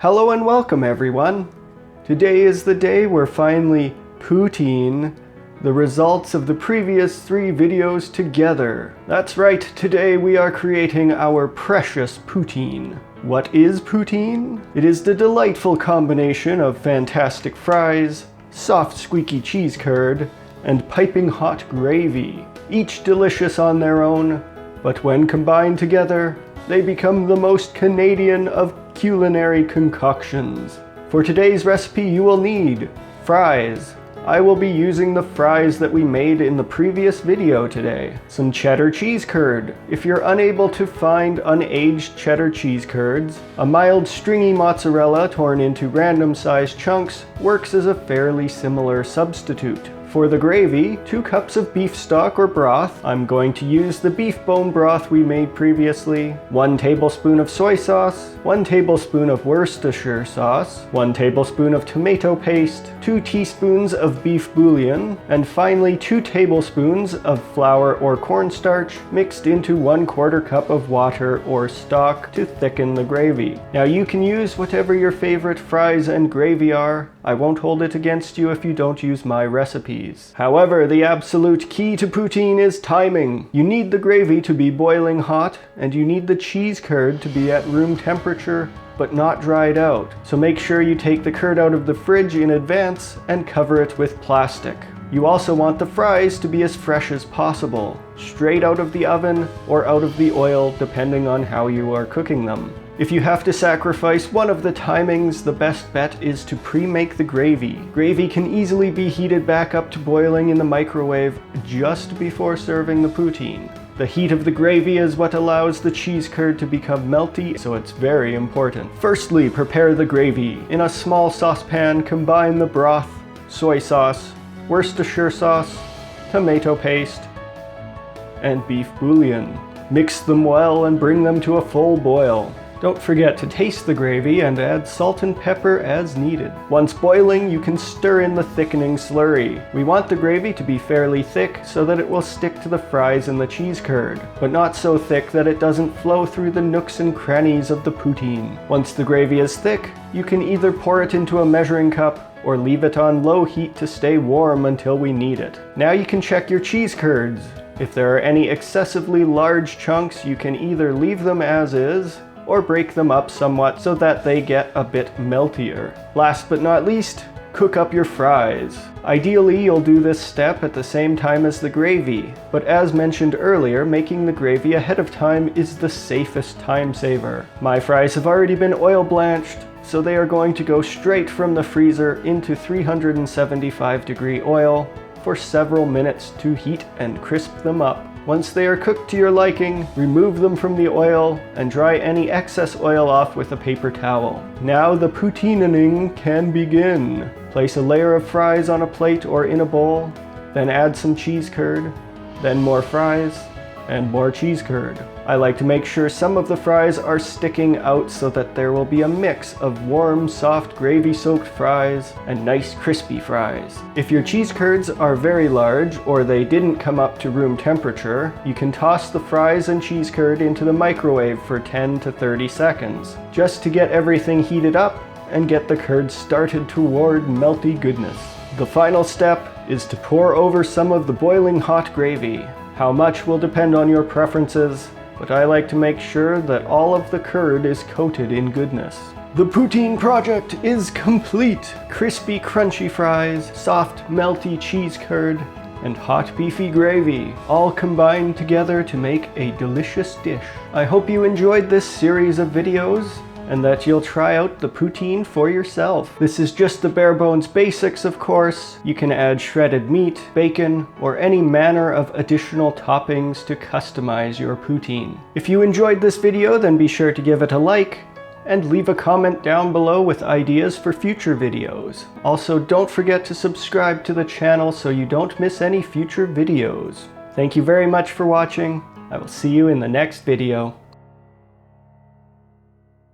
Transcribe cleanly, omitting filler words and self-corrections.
Hello and welcome everyone! Today is the day we're finally poutine the results of the previous 3 videos together. That's right, today we are creating our precious poutine. What is poutine? It is the delightful combination of fantastic fries, soft squeaky cheese curd, and piping hot gravy. Each delicious on their own, but when combined together, they become the most Canadian of culinary concoctions. For today's recipe you will need fries. I will be using the fries that we made in the previous video today. Some cheddar cheese curd. If you're unable to find unaged cheddar cheese curds, a mild stringy mozzarella torn into random sized chunks works as a fairly similar substitute. For the gravy, 2 cups of beef stock or broth. I'm going to use the beef bone broth we made previously, 1 tablespoon of soy sauce, 1 tablespoon of Worcestershire sauce, 1 tablespoon of tomato paste, 2 teaspoons of beef bouillon, and finally 2 tablespoons of flour or cornstarch mixed into 1/4 cup of water or stock to thicken the gravy. Now you can use whatever your favorite fries and gravy are. I won't hold it against you if you don't use my recipes. However, the absolute key to poutine is timing. You need the gravy to be boiling hot, and you need the cheese curd to be at room temperature, but not dried out. So make sure you take the curd out of the fridge in advance and cover it with plastic. You also want the fries to be as fresh as possible, straight out of the oven or out of the oil, depending on how you are cooking them. If you have to sacrifice one of the timings, the best bet is to pre-make the gravy. Gravy can easily be heated back up to boiling in the microwave just before serving the poutine. The heat of the gravy is what allows the cheese curd to become melty, so it's very important. Firstly, prepare the gravy. In a small saucepan, combine the broth, soy sauce, Worcestershire sauce, tomato paste, and beef bouillon. Mix them well and bring them to a full boil. Don't forget to taste the gravy and add salt and pepper as needed. Once boiling, you can stir in the thickening slurry. We want the gravy to be fairly thick so that it will stick to the fries and the cheese curd, but not so thick that it doesn't flow through the nooks and crannies of the poutine. Once the gravy is thick, you can either pour it into a measuring cup or leave it on low heat to stay warm until we need it. Now you can check your cheese curds. If there are any excessively large chunks, you can either leave them as is, or break them up somewhat so that they get a bit meltier. Last but not least, cook up your fries. Ideally, you'll do this step at the same time as the gravy, but as mentioned earlier, making the gravy ahead of time is the safest time saver. My fries have already been oil blanched, so they are going to go straight from the freezer into 375-degree oil for several minutes to heat and crisp them up. Once they are cooked to your liking, remove them from the oil and dry any excess oil off with a paper towel. Now the poutinening can begin. Place a layer of fries on a plate or in a bowl, then add some cheese curd, then more fries, and more cheese curd. I like to make sure some of the fries are sticking out so that there will be a mix of warm, soft, gravy-soaked fries and nice crispy fries. If your cheese curds are very large or they didn't come up to room temperature, you can toss the fries and cheese curd into the microwave for 10 to 30 seconds, just to get everything heated up and get the curd started toward melty goodness. The final step is to pour over some of the boiling hot gravy. How much will depend on your preferences, but I like to make sure that all of the curd is coated in goodness. The poutine project is complete! Crispy, crunchy fries, soft, melty cheese curd, and hot beefy gravy, all combined together to make a delicious dish. I hope you enjoyed this series of videos, and that you'll try out the poutine for yourself. This is just the bare bones basics, of course. You can add shredded meat, bacon, or any manner of additional toppings to customize your poutine. If you enjoyed this video, then be sure to give it a like, and leave a comment down below with ideas for future videos. Also, don't forget to subscribe to the channel so you don't miss any future videos. Thank you very much for watching. I will see you in the next video.